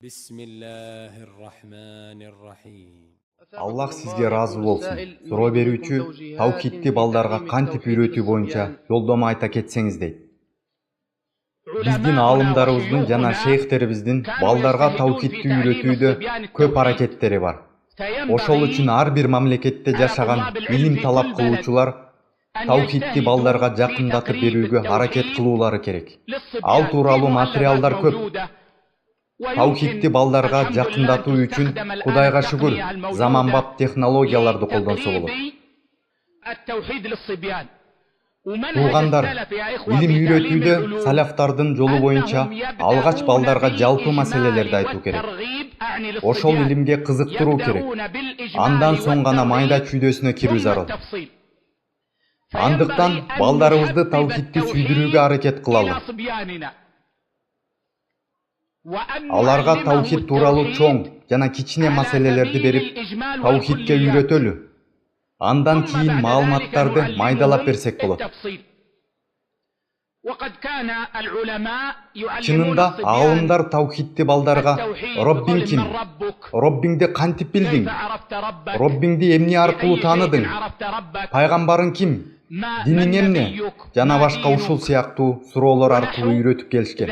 Bismillahirrahmanirrahim. Аллах сізге разы болсын. Суроо берүүчү таукидти балдарга кантип үйрөтүү боюнча жолдома айта кетсеңиз дейт. Биздин аалымдарыбыздын жана шейхтерибиздин балдарга таукидти үйрөтүүдө көп аракеттери бар. Ошол үчүн ар бир мамлекетте жашаган илим талап кылуучулар таукидти балдарга жакындатып берүүгө аракет кылуулары керек. Ал тууралуу материалдар көп. Таукидти балдарга жакындатуу үчүн Кудайга шүгүр, заманбап технологияларды колдонсо болот. Туугандар, илим үйрөтүүдө салафтардын жолу боюнча алгач балдарга жалпы маселелерди айтуу керек. Ошол илимге кызыктыруу керек. Андан соң гана майда чүйдөсүнө кирүү зарыл. Андыктан балдарыбызды таукидти сүйдүрүүгө аракет кылалы. Аларга таухид тууралуу чоң жана кичине маселелерди берип, таухидке үйрөтөлү. Андан кийин маалыматтарды майдалап берсек болот. Чынында аалымдар таухидти балдарга Роббиң ким? Роббиңди кантип билдиң? Роббиңди эмне аркылуу тааныдың? Пайгамбарың ким? Диниң эмне? Жана башка ушул сыяктуу суроолор аркылуу үйрөтүп келишкен.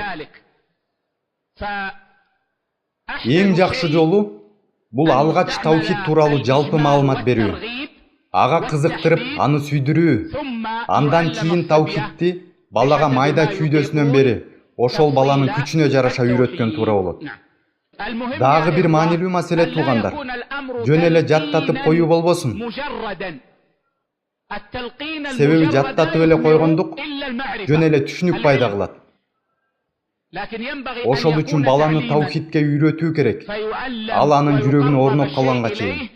Эң жакшы жолу бул алгач таухид тууралуу жалпы маалымат берүү. Ага кызыктырып, аны сүйдүрүү. Андан кийин таухидти балага майда чүйдөсүнөн бери ошол баланын күчүнө жараша үйрөткөн туура болот. Дагы бир маанилүү маселе туугандар. Жөн эле жаттатып коюу болбосун. Себеби жаттатып эле койгондук жөн эле түшүнүк пайда кылат. Ошол үчүн баланы таухидке үйрөтүү керек. Ал анын жүрөгүнө орноп калганга чейин.